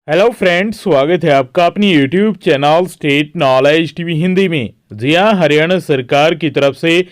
Hello friends, स्वागत है आपका अपनी YouTube channel state knowledge TV Hindi में। जी हाँ, हरियाणा सरकार की तरफ से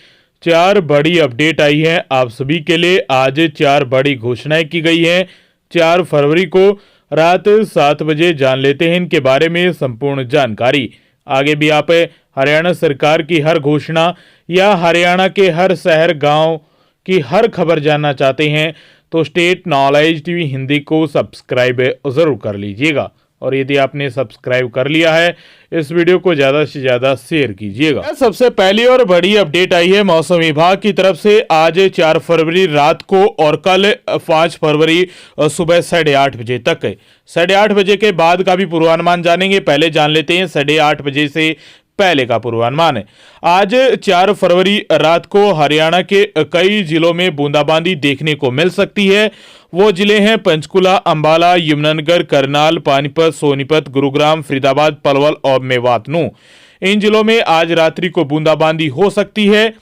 4 बड़ी अपडेट आई है आप सभी के लिए। आज 4 बड़ी घोषणाएं की गई हैं। 4 फरवरी को रात 7 बजे जान लेते हैं इनके बारे में संपूर्ण जानकारी। आगे भी आप हरियाणा सरकार की हर घोषणा या हरियाणा के हर शहर गांव की हर खबर जानना चाहते हैं तो स्टेट नॉलेज टीवी हिंदी को सब्सक्राइब जरूर कर लीजिएगा। और यदि आपने सब्सक्राइब कर लिया है, इस वीडियो को ज्यादा से ज्यादा शेयर कीजिएगा। सबसे पहली और बड़ी अपडेट आई है मौसम विभाग की तरफ से। आज 4 फरवरी रात को और कल 5 फरवरी सुबह 8:30 बजे तक। 8:30 बजे के बाद का भी पूर्वानुमान जानेंगे। पहले जान लेते हैं 8:30 बजे से पहले का पूर्वानुमान है। आज 4 फरवरी रात को हरियाणा के कई जिलों में बूंदाबांदी देखने को मिल सकती है। वो जिले हैं पंचकुला, अंबाला, यमुनानगर, करनाल, पानीपत, सोनीपत, गुरुग्राम, फरीदाबाद, पलवल और मेवात नू। इन जिलों में आज रात्रि को बूंदाबांदी हो सकती है।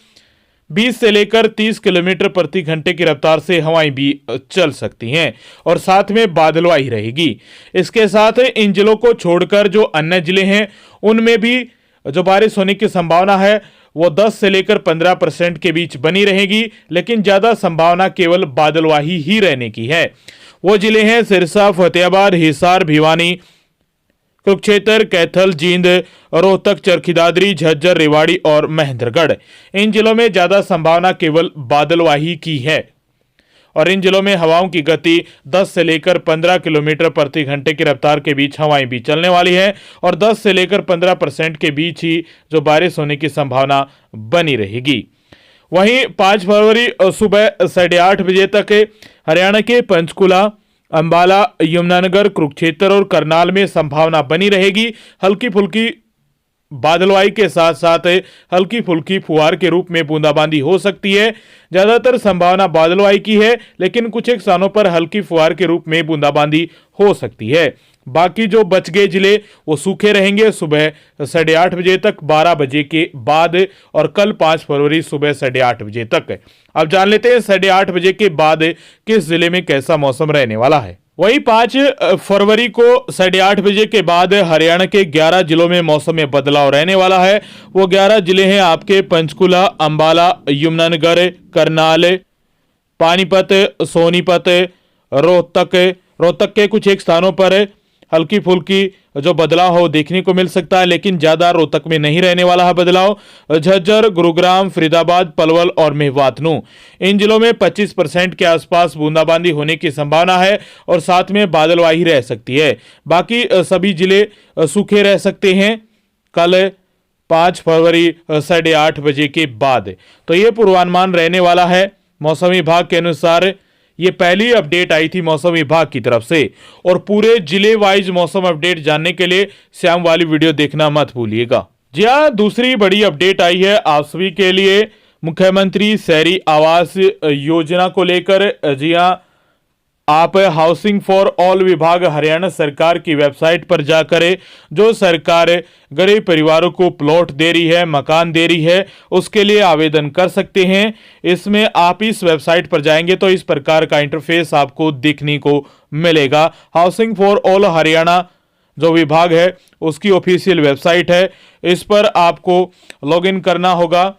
20 से लेकर 30 किलोमीटर प्रति घंटे की रफ्तार से हवाएं भी चल सकती हैं और साथ में बादलवाही रहेगी। इसके साथ इन जिलों को छोड़कर जो अन्य जिले हैं उनमें भी जो बारिश होने की संभावना है वो 10 से लेकर 15% के बीच बनी रहेगी, लेकिन ज्यादा संभावना केवल बादलवाही ही रहने की है। वो जिले हैं सिरसा, फतेहाबाद, हिसार, भिवानी, कुरुक्षेत्र, कैथल, जींद, रोहतक, चरखी दादरी, झज्जर, रेवाड़ी और महेंद्रगढ़। इन जिलों में ज्यादा संभावना केवल बादलवाही की है और इन जिलों में हवाओं की गति 10 से लेकर 15 किलोमीटर प्रति घंटे की रफ्तार के बीच हवाएं भी चलने वाली है और 10 से लेकर 15% के बीच ही जो बारिश होने की संभावना बनी रहेगी। वहीं 5 फरवरी सुबह 8:30 बजे तक हरियाणा के पंचकुला, अंबाला, यमुनानगर, कुरुक्षेत्र और करनाल में संभावना बनी रहेगी। हल्की फुल्की बादलवाई के साथ साथ हल्की फुल्की फुहार के रूप में बूंदाबांदी हो सकती है। ज्यादातर संभावना बादलवाई की है, लेकिन कुछ एक स्थानों पर हल्की फुहार के रूप में बूंदाबांदी हो सकती है। बाकी जो बच गए जिले वो सूखे रहेंगे सुबह 8:30 बजे तक, 12 बजे के बाद और कल 5 फरवरी सुबह 8:30 बजे तक। अब जान लेते हैं 8:30 बजे के बाद किस जिले में कैसा मौसम रहने वाला है। वही 5 फरवरी को 8:30 बजे के बाद हरियाणा के 11 जिलों में मौसम में बदलाव रहने वाला है। वो 11 जिले हैं आपके पंचकुला, अंबाला, यमुनानगर, करनाल, पानीपत, सोनीपत, रोहतक के कुछ एक स्थानों पर हल्की फुल्की जो बदलाव हो देखने को मिल सकता है, लेकिन ज्यादा रोहतक में नहीं रहने वाला है बदलाव। झज्जर, गुरुग्राम, फरीदाबाद, पलवल और मेवात नू, इन जिलों में 25% के आसपास बूंदाबांदी होने की संभावना है और साथ में बादलवाही रह सकती है। बाकी सभी जिले सूखे रह सकते हैं कल 5 फरवरी 8:30 बजे के बाद। तो ये पूर्वानुमान रहने वाला है मौसम विभाग के अनुसार। ये पहली अपडेट आई थी मौसम विभाग की तरफ से और पूरे जिले वाइज मौसम अपडेट जानने के लिए शाम वाली वीडियो देखना मत भूलिएगा। जी हाँ, दूसरी बड़ी अपडेट आई है आप सभी के लिए मुख्यमंत्री शहरी आवास योजना को लेकर। जी हाँ, आप हाउसिंग फॉर ऑल विभाग हरियाणा सरकार की वेबसाइट पर जाकर जो सरकार गरीब परिवारों को प्लॉट दे रही है, मकान दे रही है, उसके लिए आवेदन कर सकते हैं। इसमें आप इस वेबसाइट पर जाएंगे तो इस प्रकार का इंटरफेस आपको देखने को मिलेगा। हाउसिंग फॉर ऑल हरियाणा जो विभाग है उसकी ऑफिशियल वेबसाइट है। इस पर आपको लॉगिन करना होगा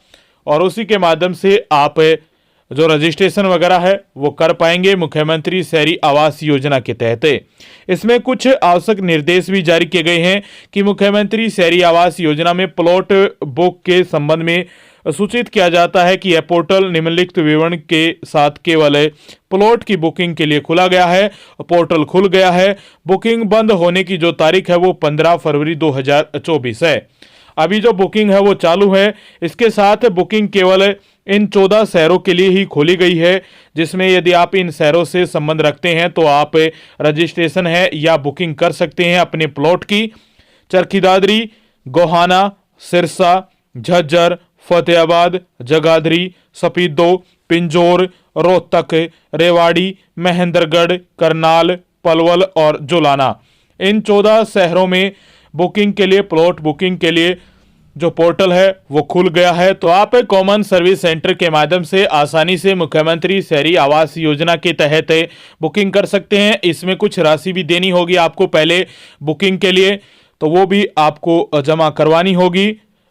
और उसी के माध्यम से आप जो रजिस्ट्रेशन वगैरह है वो कर पाएंगे मुख्यमंत्री शहरी आवास योजना के तहत। इसमें कुछ आवश्यक निर्देश भी जारी किए गए हैं कि मुख्यमंत्री शहरी आवास योजना में प्लॉट बुक के संबंध में सूचित किया जाता है कि यह पोर्टल निम्नलिखित विवरण के साथ केवल प्लॉट की बुकिंग के लिए खुला गया है। पोर्टल खुल गया है। बुकिंग बंद होने की जो तारीख है वो 15 फरवरी 2024 है। अभी जो बुकिंग है वो चालू है। इसके साथ बुकिंग केवल इन 14 शहरों के लिए ही खोली गई है, जिसमें यदि आप इन शहरों से संबंध रखते हैं तो आप रजिस्ट्रेशन है या बुकिंग कर सकते हैं अपने प्लॉट की। चरखी दादरी, गोहाना, सिरसा, झज्जर, फतेहाबाद, जगाधरी, सपीदो, पिंजौर, रोहतक, रेवाड़ी, महेंद्रगढ़, करनाल, पलवल और जुलाना, इन 14 शहरों में बुकिंग के लिए प्लॉट बुकिंग के लिए जो पोर्टल है वो खुल गया है। तो आप कॉमन सर्विस सेंटर के माध्यम से आसानी से मुख्यमंत्री शहरी आवास योजना के तहत बुकिंग कर सकते हैं। इसमें कुछ राशि भी देनी होगी आपको पहले बुकिंग के लिए, तो वो भी आपको जमा करवानी होगी,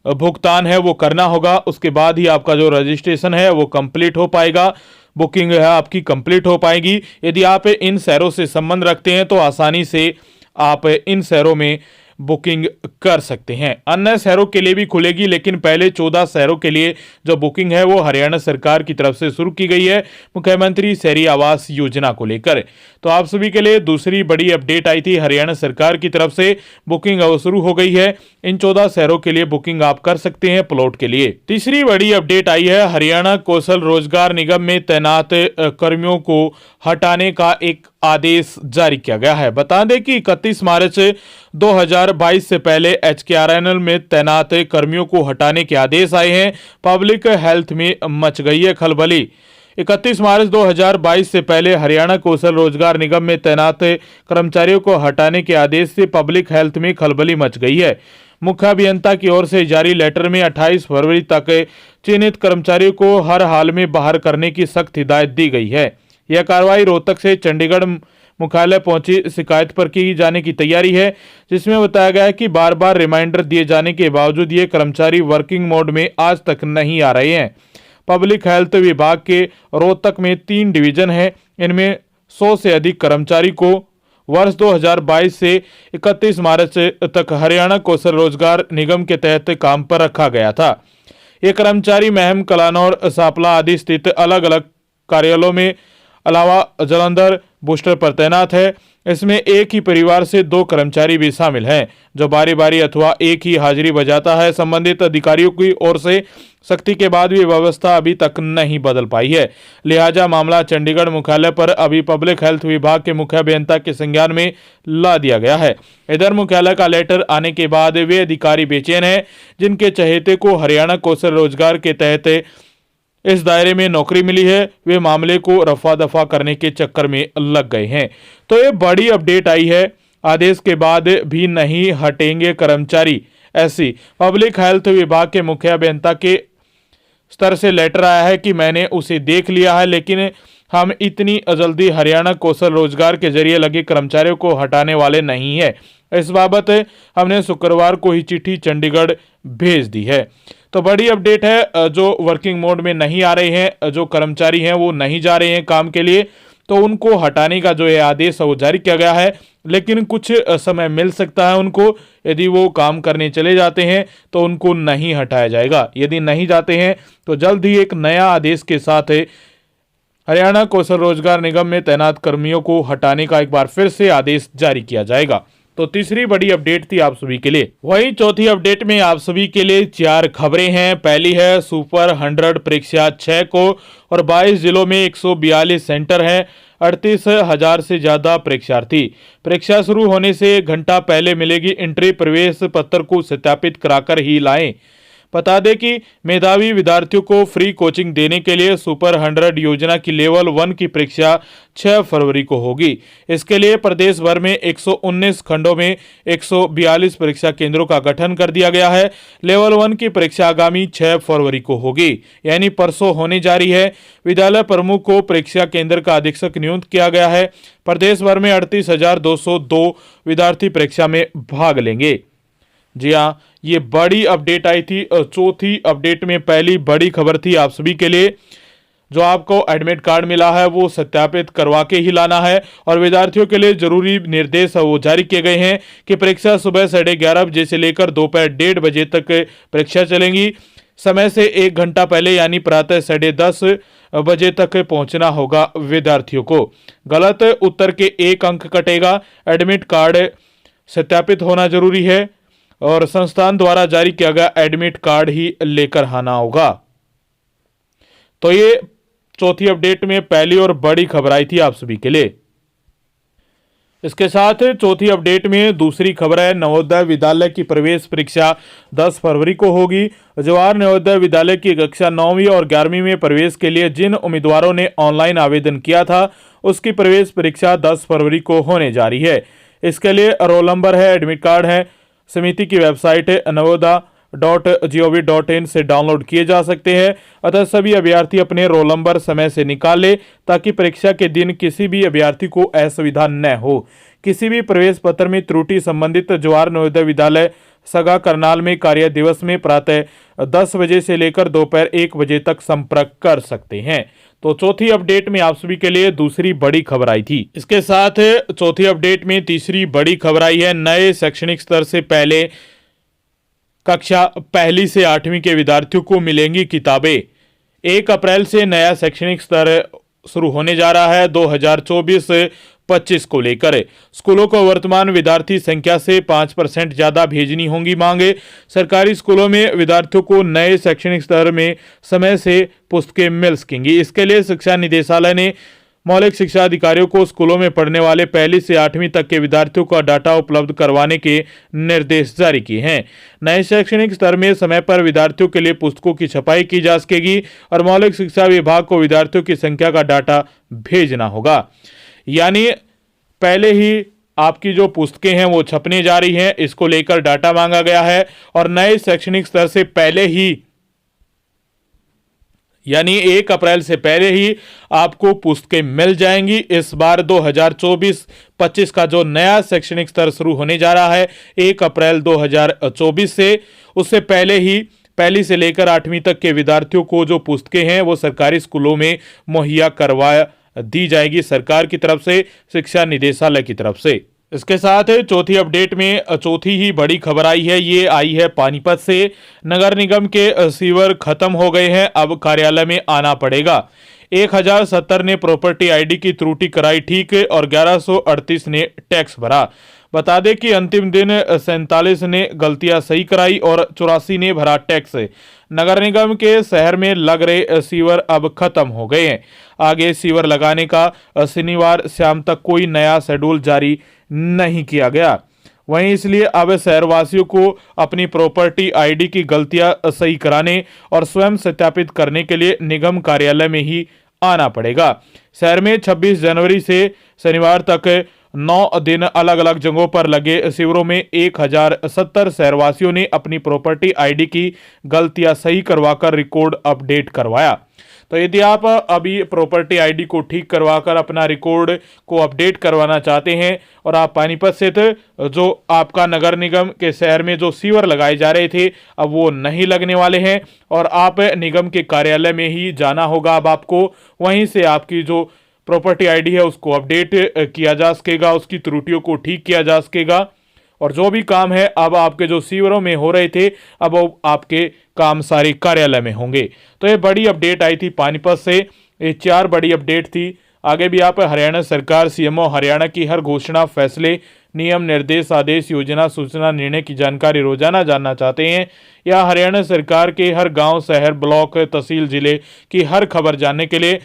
भुगतान है वो करना होगा। उसके बाद ही आपका जो रजिस्ट्रेशन है वो कंप्लीट हो पाएगा, बुकिंग है आपकी कंप्लीट हो पाएगी। यदि आप इन शहरों से संबंध रखते हैं तो आसानी से आप इन शहरों में बुकिंग कर सकते हैं। अन्य शहरों के लिए भी खुलेगी, लेकिन पहले 14 शहरों के लिए जो बुकिंग है वो हरियाणा सरकार की तरफ से शुरू की गई है मुख्यमंत्री शहरी आवास योजना को लेकर। तो आप सभी के लिए दूसरी बड़ी अपडेट आई थी, हरियाणा सरकार की तरफ से बुकिंग अब शुरू हो गई है। इन 14 शहरों के लिए बुकिंग आप कर सकते हैं प्लॉट के लिए। तीसरी बड़ी अपडेट आई है, हरियाणा कौशल रोजगार निगम में तैनात कर्मियों को हटाने का एक आदेश जारी किया गया है। बता दें कि 31 मार्च 2022 से पहले HKRNL में तैनात कर्मियों को हटाने के आदेश आए हैं। पब्लिक हेल्थ में मच गई है खलबली। 31 मार्च 2022 से पहले हरियाणा कौशल रोजगार निगम में तैनात कर्मचारियों को हटाने के आदेश से पब्लिक हेल्थ में खलबली मच गई है। मुख्य अभियंता की ओर से जारी लेटर में 28 फरवरी तक चयनित कर्मचारियों को हर हाल में बाहर करने की सख्त हिदायत दी गई है। यह कार्रवाई रोहतक से चंडीगढ़ मुख्यालय पहुंची शिकायत पर की जाने की तैयारी है, जिसमें बताया गया है कि बार बार रिमाइंडर दिए जाने के बावजूद ये कर्मचारी वर्किंग मोड में आज तक नहीं आ रहे हैं। पब्लिक हेल्थ विभाग के रोहतक में 3 डिवीजन है। इनमें 100 से अधिक कर्मचारी को वर्ष 2022 से 31 मार्च तक हरियाणा कौशल रोजगार निगम के तहत काम पर रखा गया था। ये कर्मचारी महम, कलानौर, सापला आदि स्थित अलग अलग कार्यालयों में अलावा जालंधर बूस्टर पर तैनात है। इसमें एक ही परिवार से 2 कर्मचारी भी शामिल हैं, जो बारी बारी अथवा एक ही हाजिरी बजाता है। संबंधित अधिकारियों की ओर से सख्ती के बाद भी व्यवस्था अभी तक नहीं बदल पाई है, लिहाजा मामला चंडीगढ़ मुख्यालय पर अभी पब्लिक हेल्थ विभाग के मुख्य अभियंता के संज्ञान में ला दिया गया है। इधर मुख्यालय का लेटर आने के बाद वे अधिकारी बेचैन हैं जिनके चहेते को हरियाणा कौशल रोजगार के तहत इस दायरे में नौकरी मिली है, वे मामले को रफा दफा करने के चक्कर में लग गए हैं। तो ये बड़ी अपडेट आई है, आदेश के बाद भी नहीं हटेंगे कर्मचारी, ऐसी पब्लिक हेल्थ विभाग के मुख्य अभियंता के स्तर से लेटर आया है कि मैंने उसे देख लिया है, लेकिन हम इतनी जल्दी हरियाणा कौशल रोजगार के जरिए लगे कर्मचारियों को हटाने वाले नहीं है। इस बाबत हमने शुक्रवार को ही चिट्ठी चंडीगढ़ भेज दी है। तो बड़ी अपडेट है, जो वर्किंग मोड में नहीं आ रहे हैं, जो कर्मचारी हैं वो नहीं जा रहे हैं काम के लिए, तो उनको हटाने का जो है आदेश वो जारी किया गया है। लेकिन कुछ समय मिल सकता है उनको, यदि वो काम करने चले जाते हैं तो उनको नहीं हटाया जाएगा। यदि नहीं जाते हैं तो जल्द ही एक नया आदेश के साथ हरियाणा कौशल रोजगार निगम में तैनात कर्मियों को हटाने का एक बार फिर से आदेश जारी किया जाएगा। तो तीसरी बड़ी अपडेट थी आप सभी के लिए। वहीं चौथी अपडेट में आप सभी के लिए 4 खबरें हैं। पहली है, सुपर 100 परीक्षा 6 को और 22 जिलों में 142 सेंटर हैं, 38,000 से ज्यादा परीक्षार्थी। परीक्षा शुरू होने से 1 घंटा पहले मिलेगी एंट्री, प्रवेश पत्र को सत्यापित कराकर ही लाएं। बता दें कि मेधावी विद्यार्थियों को फ्री कोचिंग देने के लिए सुपर 100 योजना की लेवल 1 की परीक्षा 6 फरवरी को होगी। इसके लिए प्रदेश भर में 119 खंडों में 142 परीक्षा केंद्रों का गठन कर दिया गया है। लेवल 1 की परीक्षा आगामी 6 फरवरी को होगी, यानी परसों होने जा रही है। विद्यालय प्रमुख को परीक्षा केंद्र का अधीक्षक नियुक्त किया गया है। प्रदेश भर में 38,202 विद्यार्थी परीक्षा में भाग लेंगे। जी हाँ, ये बड़ी अपडेट आई थी। चौथी अपडेट में पहली बड़ी खबर थी आप सभी के लिए, जो आपको एडमिट कार्ड मिला है वो सत्यापित करवा के ही लाना है। और विद्यार्थियों के लिए जरूरी निर्देश वो जारी किए गए हैं कि परीक्षा सुबह 11:30 बजे से लेकर दोपहर 1:30 बजे तक परीक्षा चलेंगी। समय से 1 घंटा पहले यानी प्रातः 10:30 बजे तक पहुंचना होगा विद्यार्थियों को। गलत उत्तर के 1 अंक कटेगा। एडमिट कार्ड सत्यापित होना जरूरी है और संस्थान द्वारा जारी किया गया एडमिट कार्ड ही लेकर आना होगा। तो ये चौथी अपडेट में पहली और बड़ी खबर आई थी आप सभी के लिए। इसके साथ चौथी अपडेट में दूसरी खबर है, नवोदय विद्यालय की प्रवेश परीक्षा 10 फरवरी को होगी। जवाहर नवोदय विद्यालय की कक्षा 9वीं और 11वीं में प्रवेश के लिए जिन उम्मीदवारों ने ऑनलाइन आवेदन किया था, उसकी प्रवेश परीक्षा 10 फरवरी को होने जा रही है। इसके लिए रोल नंबर है, एडमिट कार्ड है, समिति की वेबसाइट है नवोदय .gov.in से डाउनलोड किए जा सकते हैं। अतः सभी अभ्यर्थी अपने रोल नंबर समय से निकाल ले ताकि परीक्षा के दिन किसी भी अभ्यर्थी को असुविधा न हो। किसी भी प्रवेश पत्र में त्रुटि संबंधित जवाहर नवोदय विद्यालय सगा करनाल में कार्य दिवस में प्रातः 10 बजे से लेकर दोपहर 1 बजे तक संपर्क कर सकते हैं। तो चौथी अपडेट में आप सभी के लिए दूसरी बड़ी खबर आई थी। इसके साथ चौथी अपडेट में तीसरी बड़ी खबर आई है। नए शैक्षणिक स्तर से पहले कक्षा पहली से 8वीं के विद्यार्थियों को मिलेंगी किताबें। 1 अप्रैल से नया शैक्षणिक स्तर शुरू होने जा रहा है। 2024-25 को लेकर स्कूलों को वर्तमान विद्यार्थी संख्या से 5% ज्यादा भेजनी होंगी मांगे। सरकारी स्कूलों में विद्यार्थियों को नए शैक्षणिक स्तर में समय से पुस्तकें मिल सकेंगी। इसके लिए शिक्षा निदेशालय ने मौलिक शिक्षा अधिकारियों को स्कूलों में पढ़ने वाले पहली से 8वीं तक के विद्यार्थियों का डाटा उपलब्ध करवाने के निर्देश जारी किए हैं। नए शैक्षणिक स्तर में समय पर विद्यार्थियों के लिए पुस्तकों की छपाई की जा सकेगी और मौलिक शिक्षा विभाग को विद्यार्थियों की संख्या का डाटा भेजना होगा। यानी पहले ही आपकी जो पुस्तकें हैं वो छपने जा रही हैं, इसको लेकर डाटा मांगा गया है। और नए शैक्षणिक स्तर से पहले ही यानी 1 अप्रैल से पहले ही आपको पुस्तकें मिल जाएंगी। इस बार 2024-25 का जो नया शैक्षणिक स्तर शुरू होने जा रहा है 1 अप्रैल 2024 से, उससे पहले ही पहली से लेकर 8वीं तक के विद्यार्थियों को जो पुस्तकें हैं वो सरकारी स्कूलों में मुहैया करवा दी जाएगी सरकार की तरफ से, शिक्षा निदेशालय की तरफ से। इसके साथ चौथी अपडेट में चौथी ही बड़ी खबर आई है। ये आई है पानीपत से। नगर निगम के सीवर खत्म हो गए हैं, अब कार्यालय में आना पड़ेगा। 1070 ने प्रॉपर्टी आईडी की त्रुटि कराई ठीक और 1138 ने टैक्स भरा। बता दें कि अंतिम दिन 47 ने गलतियां सही कराई और 84 ने भरा टैक्स। नगर निगम के शहर में लग रहे सीवर अब खत्म हो गए हैं। आगे सीवर लगाने का शनिवार शाम तक कोई नया शेड्यूल जारी नहीं किया गया। वहीं इसलिए अब शहरवासियों को अपनी प्रॉपर्टी आईडी की गलतियां सही कराने और स्वयं सत्यापित करने के लिए निगम कार्यालय में ही आना पड़ेगा। शहर में 26 जनवरी से शनिवार तक 9 दिन अलग अलग जगहों पर लगे शिविरों में 1070 शहरवासियों ने अपनी प्रॉपर्टी आईडी की गलतियां सही करवाकर रिकॉर्ड अपडेट करवाया। तो यदि आप अभी प्रॉपर्टी आईडी को ठीक करवाकर अपना रिकॉर्ड को अपडेट करवाना चाहते हैं और आप पानीपत से थे, जो आपका नगर निगम के शहर में जो सीवर लगाए जा रहे थे अब वो नहीं लगने वाले हैं और आप निगम के कार्यालय में ही जाना होगा। अब आपको वहीं से आपकी जो प्रॉपर्टी आईडी है उसको अपडेट किया जा सकेगा, उसकी त्रुटियों को ठीक किया जा सकेगा और जो भी काम है अब आपके जो सीवरों में हो रहे थे अब वो आपके काम सारे कार्यालय में होंगे। तो ये बड़ी अपडेट आई थी पानीपत से। ये 4 बड़ी अपडेट थी। आगे भी आप हरियाणा सरकार सीएमओ हरियाणा की हर घोषणा, फैसले, नियम, निर्देश, आदेश, योजना, सूचना, निर्णय की जानकारी रोजाना जानना चाहते हैं या हरियाणा सरकार के हर गाँव, शहर, ब्लॉक, तहसील, जिले की हर खबर जानने के लिए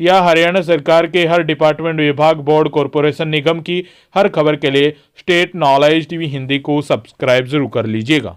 या हरियाणा सरकार के हर डिपार्टमेंट, विभाग, बोर्ड, कॉरपोरेशन, निगम की हर खबर के लिए स्टेट नॉलेज टीवी हिंदी को सब्सक्राइब जरूर कर लीजिएगा।